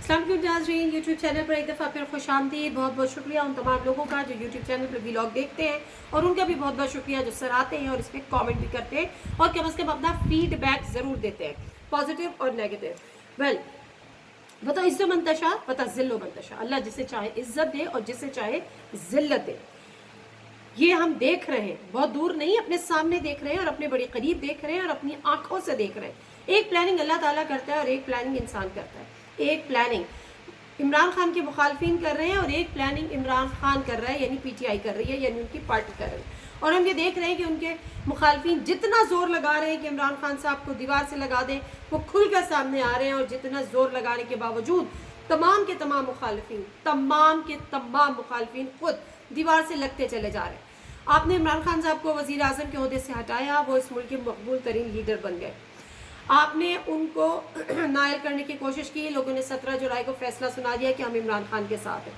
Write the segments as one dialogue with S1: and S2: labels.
S1: अस्सलाम वालेकुम नाज़रीन, यूट्यूब चैनल पर एक दफ़ा फिर खुश आमदीद। बहुत बहुत शुक्रिया उन तमाम लोगों का जो यूट्यूब चैनल पर व्लॉग देखते हैं, और उनका भी बहुत बहुत शुक्रिया जो सराहते हैं और इस पर कॉमेंट भी करते हैं और कम से कम अपना फीडबैक ज़रूर देते हैं, पॉजिटिव और नेगेटिव। वेल, बता इज़्ज़ो मंतशा बता ज़िल्लो मंतशा, अल्लाह जिसे चाहे इज़्ज़त दे और जिसे चाहे ज़िल्लत दे। ये हम देख रहे हैं, बहुत दूर नहीं, अपने सामने देख रहे हैं और अपने बड़ी करीब देख रहे हैं और अपनी आंखों से देख रहे हैं। एक प्लानिंग अल्लाह ताला करता है और एक प्लानिंग इंसान करता है। एक प्लानिंग इमरान खान के मुखालफिन कर रहे हैं और एक प्लानिंग इमरान खान कर रहा है, यानी पीटीआई कर रही है, यानी उनकी पार्टी कर रही है। और हम ये देख रहे हैं कि उनके मुखालफिन जितना जोर लगा रहे हैं कि इमरान खान साहब को दीवार से लगा दें, वो खुलकर सामने आ रहे हैं। और जितना जोर लगाने के बावजूद तमाम के तमाम मुखालफिन खुद दीवार से लगते चले जा रहे हैं। आपने इमरान खान साहब को वज़ीर आज़म के ओहदे से हटाया, वो इस मुल्क के मकबूल तरीन लीडर बन गए। आपने उनको नायल करने की कोशिश की, लोगों ने 17 जुलाई को फैसला सुना दिया कि हम इमरान खान के साथ हैं।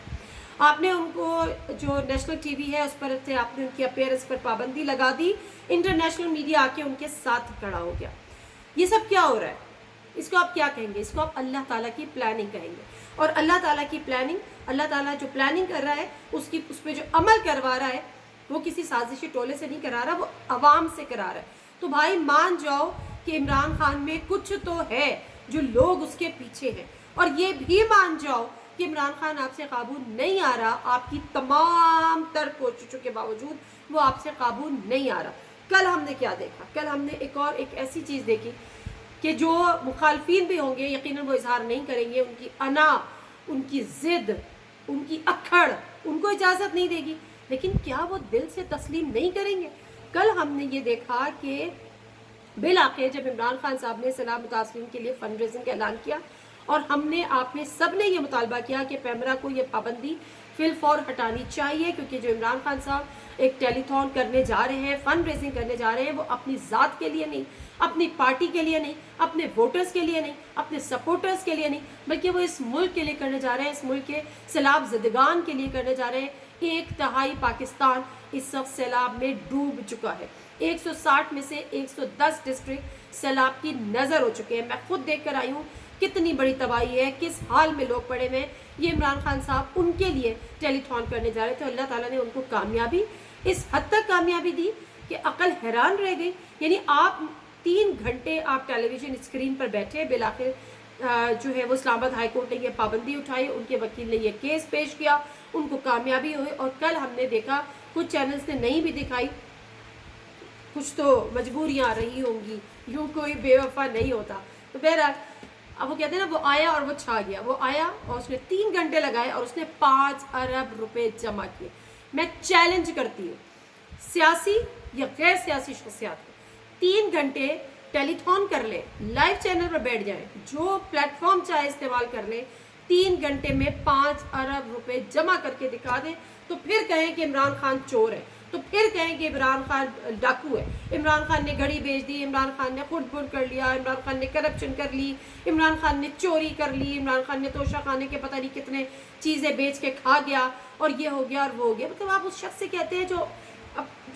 S1: आपने उनको जो नेशनल टीवी है उस पर थे, आपने उनकी अपीयरेंस पर पाबंदी लगा दी, इंटरनेशनल मीडिया आके उनके साथ खड़ा हो गया। ये सब क्या हो रहा है? इसको आप क्या कहेंगे? इसको आप अल्लाह ताला की प्लानिंग कहेंगे। और अल्लाह ताला की प्लानिंग, अल्लाह ताला जो प्लानिंग कर रहा है उस पर जो अमल करवा रहा है वो किसी साजिशी टोले से नहीं करा रहा, वो अवाम से करा रहा है। तो भाई मान जाओ कि इमरान खान में कुछ तो है जो लोग उसके पीछे हैं, और ये भी मान जाओ कि इमरान खान आपसे काबू नहीं आ रहा, आपकी तमाम तर कोशिशों के बावजूद वो आपसे काबू नहीं आ रहा। कल हमने क्या देखा? कल हमने एक ऐसी चीज़ देखी कि जो मुखालफिन भी होंगे यकीनन वो इजहार नहीं करेंगे, उनकी अना, उनकी ज़िद, उनकी अक्खड़ उनको इजाज़त नहीं देगी, लेकिन क्या वो दिल से तस्लीम नहीं करेंगे? कल हमने ये देखा कि बिल आखिर जब इमरान खान साहब ने सलाह मुतासरीन के लिए फंड रेजिंग का ऐलान किया और आपने सब ने ये मुतालबा किया कि पैमरा को ये पाबंदी फिल फौर हटानी चाहिए, क्योंकि जो इमरान खान साहब एक टेलीथॉन करने जा रहे हैं, फंड रेजिंग करने जा रहे हैं, वो अपनी ज़ात के लिए नहीं, अपनी पार्टी के लिए नहीं, अपने वोटर्स के लिए नहीं, अपने सपोर्टर्स के लिए नहीं, बल्कि वो इस मुल्क के लिए करने जा रहे हैं, इस मुल्क के सैलाब ज़दगान के लिए करने जा रहे हैं। 1/3 पाकिस्तान इस वक्त सैलाब में डूब चुका है। 160 में से 110 डिस्ट्रिक्ट सैलाब की नज़र हो चुके हैं। मैं खुद देख कर आई हूँ कितनी बड़ी तबाही है, किस हाल में लोग पड़े हुए हैं। ये इमरान खान साहब उनके लिए टेलीथॉन करने जा रहे थे, अल्लाह ताला ने उनको कामयाबी, इस हद तक कामयाबी दी कि अकल हैरान रह गई। यानी आप 3 घंटे आप टेलीविज़न स्क्रीन पर बैठे, बिलाखिर जो है वो इस्लामाबाद हाई कोर्ट ने ये पाबंदी उठाई, उनके वकील ने ये केस पेश किया, उनको कामयाबी हुई। और कल हमने देखा कुछ चैनल्स ने नहीं भी दिखाई, कुछ तो मजबूरियाँ रही होंगी, यूँ कोई बेवफा नहीं होता। तो बहरहाल अब वो कहते हैं ना, वो आया और वो छा गया। वो आया और उसने 3 घंटे लगाए और उसने 5 अरब रुपए जमा किए। मैं चैलेंज करती हूँ सियासी या गैर सियासी शख्सियात को, 3 घंटे टेलीथॉन कर ले, लाइव चैनल पर बैठ जाए, जो प्लेटफॉर्म चाहे इस्तेमाल कर ले, 3 घंटे में 5 अरब रुपए जमा करके दिखा दें, तो फिर कहें कि इमरान खान चोर है, तो फिर कहें कि इमरान खान डाकू है, इमरान खान ने घड़ी बेच दी, इमरान खान ने खुद बुर कर लिया, इमरान खान ने करप्शन कर ली, इमरान खान ने चोरी कर ली, इमरान खान ने तोशा खाने के पता नहीं कितने चीज़ें बेच के खा गया, और ये हो गया और वो हो गया। मतलब आप उस शख्स से कहते हैं जो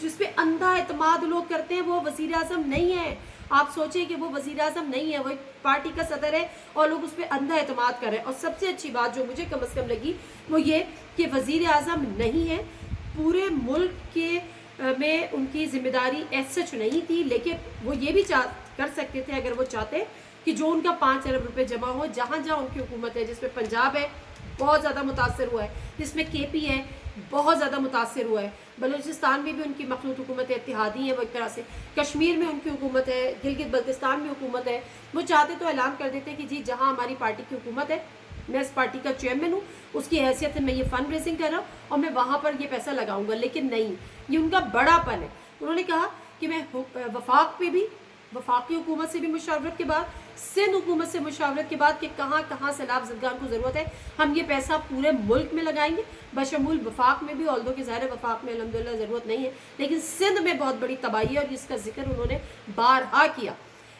S1: जिस पे अंधा एतमाद लोग करते हैं, वो वज़ीर आज़म नहीं है। आप सोचें कि वो वज़ीर आज़म नहीं है, वो एक पार्टी का सदर है और लोग उस पर अंधा एतमाद कर रहे हैं। और सबसे अच्छी बात जो मुझे कम से कम लगी वो ये कि वज़ीर आज़म नहीं है, पूरे मुल्क के में उनकी ज़िम्मेदारी ऐसा सच नहीं थी, लेकिन वो ये भी कर सकते थे अगर वो चाहते कि जो उनका 5 अरब रुपये जमा हो, जहाँ जहाँ उनकी हुकूमत है, जिसमें पंजाब है बहुत ज़्यादा मुतासर हुआ है, जिसमें केपी है बहुत ज़्यादा मुतासर हुआ है, बलूचिस्तान में भी उनकी मखलूत हुकूमत इत्तेहादी है, वो एक तरह से कश्मीर में उनकी हुकूमत है, गिलगित बल्तिस्तान में हुकूमत है। वो चाहते तो ऐलान कर देते कि जी जहाँ हमारी पार्टी की हुकूमत है, मैं इस पार्टी का चेयरमैन हूँ, उसकी हैसियत से मैं ये फंड रेजिंग कर रहा हूँ और मैं वहाँ पर ये पैसा लगाऊंगा। लेकिन नहीं, ये उनका बड़ापन है। उन्होंने कहा कि मैं वफाकी हुकूमत से भी मुशावरत के बाद, सिंध हुकूमत से मुशावरत के बाद कि कहाँ कहाँ सैलाब ज़दगान को ज़रूरत है, हम ये पैसा पूरे मुल्क में लगाएंगे, बशमूल वफाक में भी। ऑल्दो कि ज़ाहिर वफाक में अल्हम्दुलिल्लाह ज़रूरत नहीं है, लेकिन सिंध में बहुत बड़ी तबाही है और जिसका जिक्र उन्होंने बारहा किया।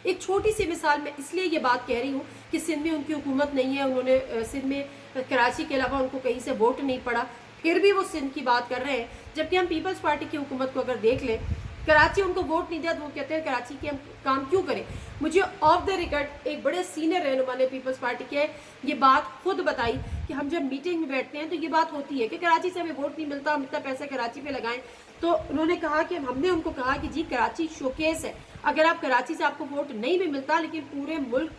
S1: एक छोटी सी मिसाल में इसलिए ये बात कह रही हूँ कि सिंध में उनकी हुकूमत नहीं है, उन्होंने सिंध में कराची के अलावा उनको कहीं से वोट नहीं पड़ा, फिर भी वो सिंध की बात कर रहे हैं। जबकि हम पीपल्स पार्टी की हुकूमत को अगर देख लें कराची उनको वोट नहीं दिया तो वो कहते हैं कराची के हम काम क्यों करें। मुझे ऑफ द रिकॉर्ड एक बड़े सीनियर रहनुमा ने पीपल्स पार्टी के ये बात खुद बताई कि हम जब मीटिंग में बैठते हैं तो ये बात होती है कि कराची से हमें वोट नहीं मिलता, हम इतना पैसा कराची पे लगाएं। तो उन्होंने कहा कि हमने उनको कहा कि जी कराची शोकेस है, अगर आप कराची से आपको वोट नहीं भी मिलता लेकिन पूरे मुल्क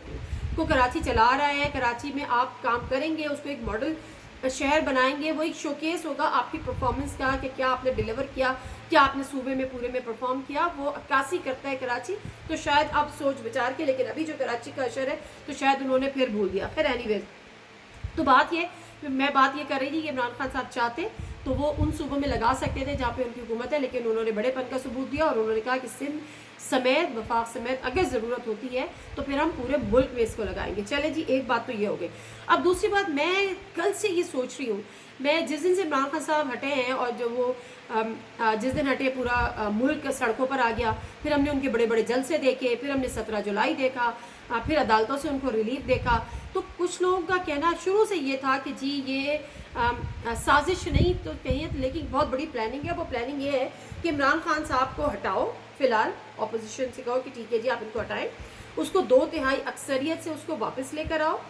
S1: को कराची चला रहा है, कराची में आप काम करेंगे, उसको एक मॉडल शहर बनाएंगे, वो एक शोकेस होगा आपकी परफॉर्मेंस का कि क्या आपने डिलीवर किया, क्या आपने सूबे में पूरे में परफॉर्म किया, वो अक्कासी करता है कराची। तो शायद अब सोच विचार के, लेकिन अभी जो कराची का अशर है तो शायद उन्होंने फिर भूल दिया। फिर एनीवेज तो मैं बात ये कर रही थी कि इमरान खान साहब चाहते तो वो उन सूबों में लगा सकते थे जहाँ पे उनकी हुकूमत है, लेकिन उन्होंने बड़ेपन का सबूत दिया और उन्होंने कहा कि सिंध समेत वफाक समेत अगर ज़रूरत होती है तो फिर हम पूरे मुल्क में इसको लगाएंगे। चले जी, एक बात तो ये हो गई। अब दूसरी बात, मैं कल से ये सोच रही हूँ, मैं जिस दिन से इमरान खान साहब हटे हैं और जो वो जिस दिन हटे पूरा मुल्क सड़कों पर आ गया, फिर हमने उनके बड़े बड़े जलसे देखे, फिर हमने 17 जुलाई देखा, फिर अदालतों से उनको रिलीफ देखा। तो कुछ लोगों का कहना शुरू से ये था कि जी ये साजिश नहीं तो कहिए, लेकिन बहुत बड़ी प्लानिंग है। वो प्लानिंग ये है कि इमरान खान साहब को हटाओ, फिलहाल अपोजिशन से कहो कि ठीक है जी आप इनको हटाएं, उसको 2/3 अक्सरियत से उसको वापस लेकर आओ,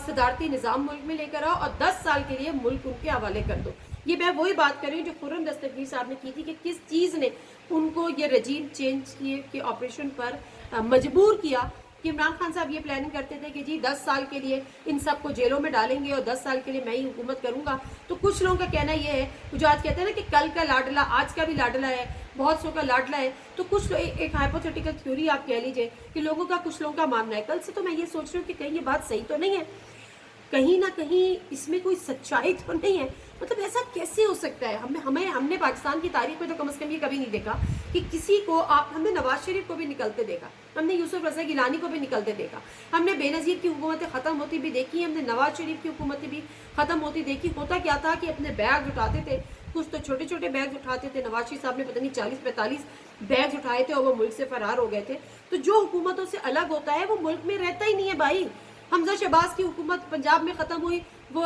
S1: सदारती निज़ाम मुल्क में लेकर आओ और 10 साल के लिए मुल्क उनके हवाले कर दो। ये मैं वही बात कर रही हूँ जो खुर्रम दस्तगीर साहब ने की थी कि किस चीज़ ने उनको ये रजीम चेंज के ऑपरेशन पर मजबूर किया कि इमरान खान साहब ये प्लानिंग करते थे कि जी 10 साल के लिए इन सबको जेलों में डालेंगे और 10 साल के लिए मैं ही हुकूमत करूंगा। तो कुछ लोगों का कहना ये है, जो आज कहते हैं ना कि कल का लाडला आज का भी लाडला है, बहुत सौ का लाडला है, तो कुछ एक हाइपोथेटिकल थ्योरी आप कह लीजिए कि लोगों का, कुछ लोगों का मानना है। कल से तो मैं ये सोच रही हूँ कि कहीं ये बात सही तो नहीं है, कहीं ना कहीं इसमें कोई सच्चाई तो नहीं है। मतलब ऐसा कैसे हो सकता है? हमने पाकिस्तान की तारीख में तो कम से कम ये कभी नहीं देखा कि किसी को हमने नवाज शरीफ को भी निकलते देखा, हमने यूसुफ रज़ा गिलानी को भी निकलते देखा, हमने बेनज़ीर की हुकूमतें ख़त्म होती भी देखी, हमने नवाज शरीफ की हुकूमतें भी ख़त्म होती देखी। होता क्या था कि अपने बैग उठाते थे, कुछ तो छोटे छोटे बैग उठाते थे। नवाज शरीफ साहब ने पता नहीं 40-45 बैग उठाए थे और वो मुल्क से फरार हो गए थे। तो जो हुकूमतों से अलग होता है वो मुल्क में रहता ही नहीं है भाई। हमजा शहबाज की हुकूमत पंजाब में ख़त्म हुई, वो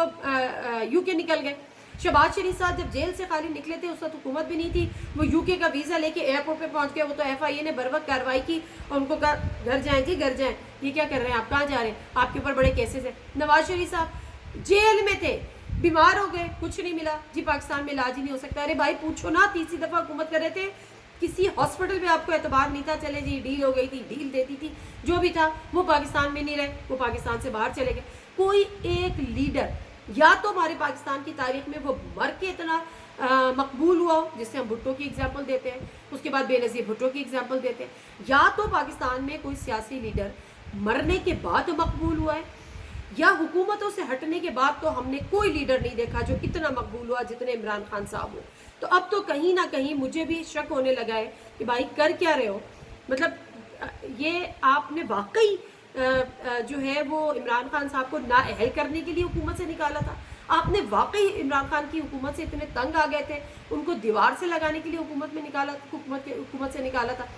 S1: यूके निकल गए। शहबाज शरीफ साहब जब जेल से खाली निकले थे उस वक्त हुकूमत भी नहीं थी, वो यूके का वीज़ा लेके एयरपोर्ट पे पहुंच गए। वो तो FIA ने बर वक्त कार्रवाई की और उनको कहा घर जाएं जी, घर जाएं, ये क्या कर रहे हैं आप, कहाँ जा रहे हैं, आपके ऊपर बड़े केसेस हैं। नवाज शरीफ साहब जेल में थे, बीमार हो गए, कुछ नहीं मिला जी, पाकिस्तान में इलाज ही नहीं हो सकता। अरे भाई पूछो ना, तीसरी दफ़ा हुकूमत कर रहे थे, किसी हॉस्पिटल में आपको एतबार नहीं था, चले जी डील हो गई थी, डील देती थी, जो भी था वो पाकिस्तान में नहीं रहे, वो पाकिस्तान से बाहर चले गए। कोई एक लीडर या तो हमारे पाकिस्तान की तारीख में वो मर के इतना मकबूल हुआ हो, जिससे हम भुट्टो की एग्जाम्पल देते हैं, उसके बाद बेनज़ीर भुट्टो की एग्जाम्पल देते हैं, या तो पाकिस्तान में कोई सियासी लीडर मरने के बाद मकबूल हुआ है, या हुकूमतों से हटने के बाद तो हमने कोई लीडर नहीं देखा जो इतना मकबूल हुआ जितने इमरान खान साहब हो। तो अब तो कहीं ना कहीं मुझे भी शक होने लगा है कि भाई कर क्या रहे हो। मतलब ये आपने वाकई जो है वो इमरान खान साहब को नाअहल करने के लिए हुकूमत से निकाला था, आपने वाकई इमरान खान की हुकूमत से इतने तंग आ गए थे, उनको दीवार से लगाने के लिए हुकूमत से निकाला था।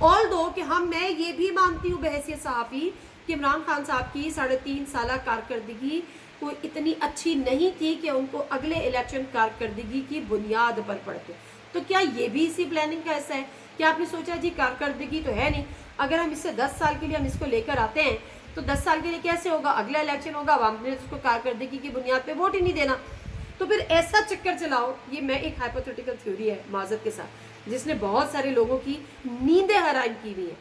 S1: ऑल दो कि मैं ये भी मानती हूँ बहैसियत सहाफ़ी कि इमरान खान साहब की 3.5 साल कारकर्दगी कोई इतनी अच्छी नहीं थी कि उनको अगले इलेक्शन कारकर्दगी की बुनियाद पर पड़ते। तो क्या ये भी इसी प्लानिंग का हिस्सा है? क्या आपने सोचा जी कारकर्दगी तो है नहीं, अगर हम इससे 10 साल के लिए हम इसको लेकर आते हैं तो 10 साल के लिए कैसे होगा, अगला इलेक्शन होगा, हमने उसको कारकर्दगी की बुनियाद पे वोट ही नहीं देना, तो फिर ऐसा चक्कर चलाओ। ये मैं एक हाइपोथेटिकल थ्योरी है माजरत के साथ, जिसने बहुत सारे लोगों की नींदें हराम की हुई है,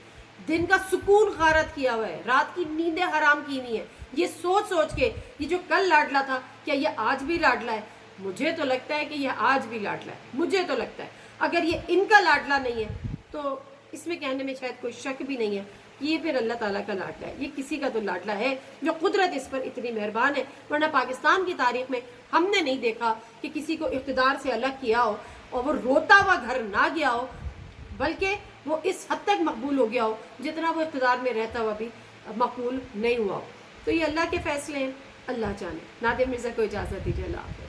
S1: दिन का सुकून गारत किया हुआ है, रात की नींदें हराम की हुई है, ये सोच सोच के ये जो कल लाडला था क्या ये आज भी लाडला है? मुझे तो लगता है कि ये आज भी लाडला है, मुझे तो लगता है। अगर ये इनका लाडला नहीं है तो इसमें कहने में शायद कोई शक भी नहीं है, ये फिर अल्लाह ताला का लाडला है, ये किसी का तो लाडला है जो कुदरत इस पर इतनी मेहरबान है। वरना पाकिस्तान की तारीख में हमने नहीं देखा कि किसी को इख्तिदार से अलग किया हो और वो रोता हुआ घर ना गया हो, बल्कि वो इस हद तक मकबूल हो गया हो जितना वो इख्तिदार में रहता हुआ भी मकबूल नहीं हुआ हो। तो ये अल्लाह के फैसले हैं, अल्लाह जाने। नादिर मिर्ज़ा को इजाज़त दीजिए, अल्लाह हाफ़िज़।